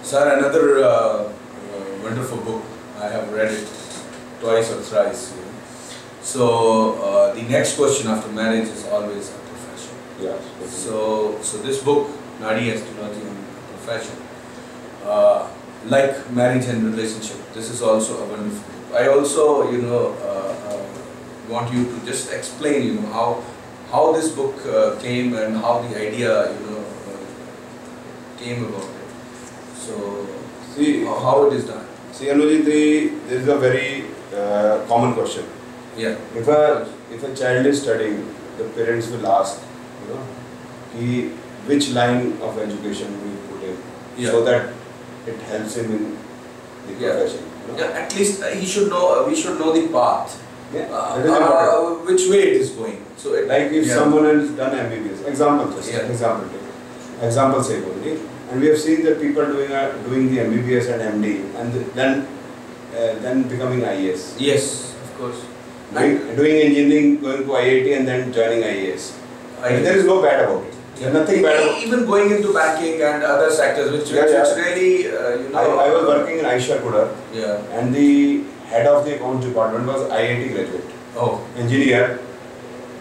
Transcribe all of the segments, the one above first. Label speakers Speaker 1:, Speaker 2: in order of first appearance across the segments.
Speaker 1: Sir, another wonderful book. I have read it twice or thrice. So the next question after marriage is always a profession.
Speaker 2: Yes.
Speaker 1: So this book, Nadi, Astrology and Profession, like marriage and relationship, this is also a wonderful book. I also, want you to just explain, how this book came and how the idea, came about it. So,
Speaker 2: See
Speaker 1: how it is done.
Speaker 2: See, Anuji, there is a very common question.
Speaker 1: Yeah.
Speaker 2: If a child is studying, the parents will ask, which line of education we put in, so that it helps him in the profession.
Speaker 1: Yeah, at least he should know. We should know the path.
Speaker 2: Yeah, that is important.
Speaker 1: Which way it is going. So,
Speaker 2: like if someone has done MBBS, example say only, and we have seen that people doing the MBBS and MD, and then becoming IAS.
Speaker 1: Yes, of course.
Speaker 2: Doing engineering, going to IIT and then joining IAS. There is no bad about it. There's nothing bad about it.
Speaker 1: Even going into banking and other sectors, which really,
Speaker 2: I was working in Aisha Kudar, and the head of the accounts department was IIT graduate, engineer,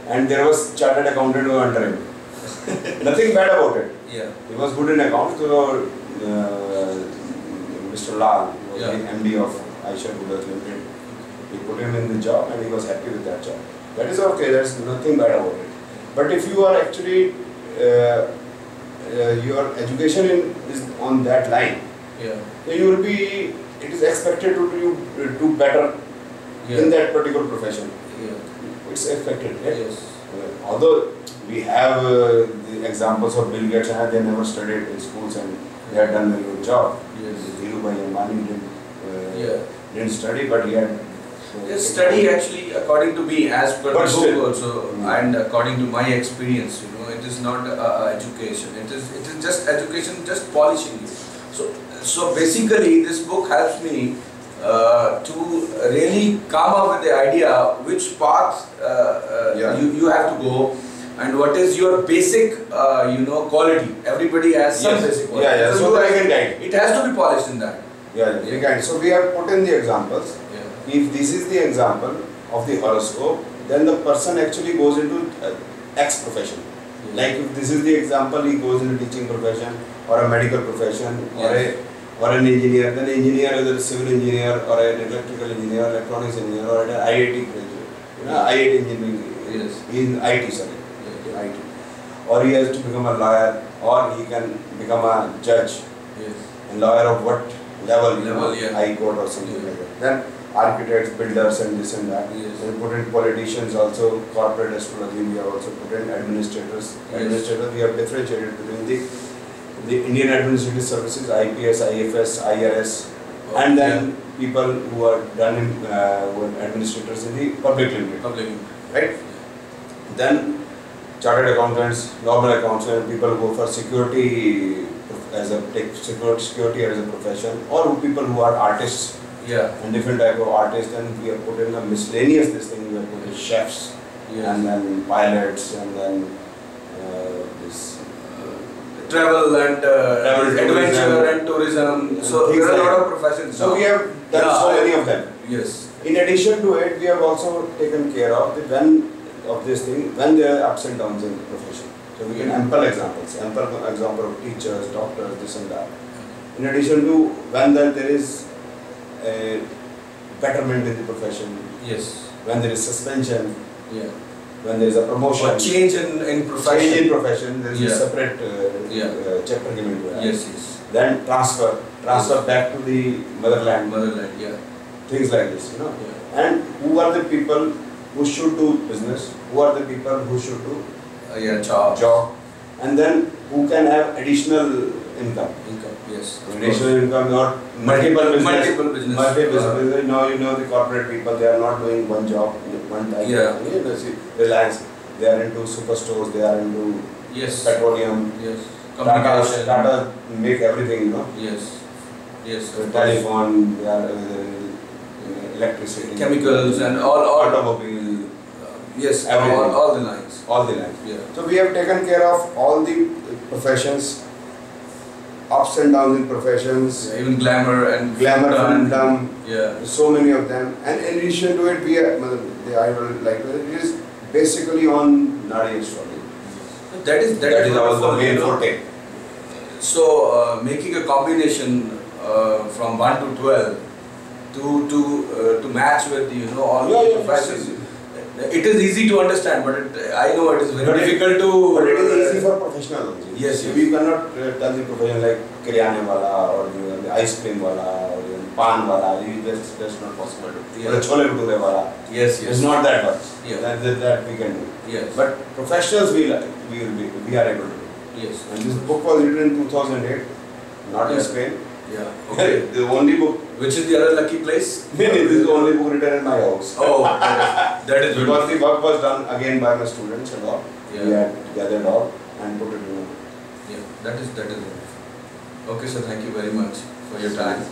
Speaker 2: and there was chartered accountant who under him. Nothing bad about it. He was good in accounts. So Mr. Lal was the MD of Aisha Kudar Limited. We put him in the job and he was happy with that job. That is okay, there's nothing bad about it. But if you are actually, your education is on that line, then you will be, it is expected to do better in that particular profession. It's expected, right?
Speaker 1: Yes.
Speaker 2: Although we have the examples of Bill Gates, and they never studied in schools and they had done a very good job. Dhirubhai Ambani didn't study, but he had
Speaker 1: study actually, according to me, as per the book also, and according to my experience, it is not education. It is just education, just polishing you. So basically, this book helps me to really come up with the idea which path you have to go, and what is your basic quality. Everybody has some basic quality.
Speaker 2: So I can guide.
Speaker 1: It has to be polished in that.
Speaker 2: So we have put in the examples. If this is the example of the horoscope, then the person actually goes into X profession. Like if this is the example, he goes into teaching profession or a medical profession or an engineer. Then engineer is a civil engineer or an electrical engineer, electronics engineer, or an IIT graduate. IIT engineering. He is IT, IT. Or he has to become a lawyer, or he can become a judge. And lawyer of what level? High court or something like that. Then architects, builders, and this and that. We put in politicians also, corporate astrology. We have also put in administrators. Administrators, we have differentiated between the Indian Administrative Services, IPS, IFS, IRS, and then people who are done in who are administrators in the public limited. Right? Then chartered accountants, normal accountants, people who go for security security as a profession, or people who are artists. And different type of artists, and we have put in a miscellaneous we have put in chefs, and then pilots, and then
Speaker 1: travel and adventure and tourism. So there are a lot of professions.
Speaker 2: So we have done so many of them. In addition to it, we have also taken care of when there are ups and downs in the profession. So we can ample example of teachers, doctors, this and that. In addition to when there is a betterment in the profession, when there is suspension, when there is a promotion,
Speaker 1: or change in profession,
Speaker 2: there is a separate chapter given to that. Then transfer back to the motherland, things like this, And who are the people who should do business? Who are the people who should do job? And then who can have additional income? Additional income, not multiple business. Now the corporate people, they are not doing one job, one time. Reliance, they are into superstores, they are into petroleum. Tata make everything, Telephone, they are electricity,
Speaker 1: chemicals, and all
Speaker 2: automobile.
Speaker 1: All the lines.
Speaker 2: So we have taken care of all the professions ups and downs in professions.
Speaker 1: Yeah, even glamour and
Speaker 2: freedom.
Speaker 1: Yeah.
Speaker 2: So many of them. And in addition to it, I will like it is basically on Nadi astrology.
Speaker 1: That is
Speaker 2: the main forte.
Speaker 1: So making a combination from 1 to 12 to match with all the professions. It is easy to understand, but I know it is very difficult to.
Speaker 2: But it is easy for professionals.
Speaker 1: Yes,
Speaker 2: We cannot tell the profession like kiryane wala or the ice cream wala or the pan wala. That's not possible. Or the chole bhature wala.
Speaker 1: Yes.
Speaker 2: It's not that much.
Speaker 1: Yeah.
Speaker 2: That we can do.
Speaker 1: Yes.
Speaker 2: But professionals we are able to do.
Speaker 1: Yes.
Speaker 2: And this book was written in 2008, not in Spain.
Speaker 1: Yeah. Okay.
Speaker 2: The only book.
Speaker 1: Which is the other lucky place?
Speaker 2: This is the only book written in my house.
Speaker 1: Oh, that is
Speaker 2: because the work was done again by my students and all.
Speaker 1: Yeah.
Speaker 2: We had gathered all and put it in a book.
Speaker 1: Yeah, that is wonderful. Okay, sir. Thank you very much for your time.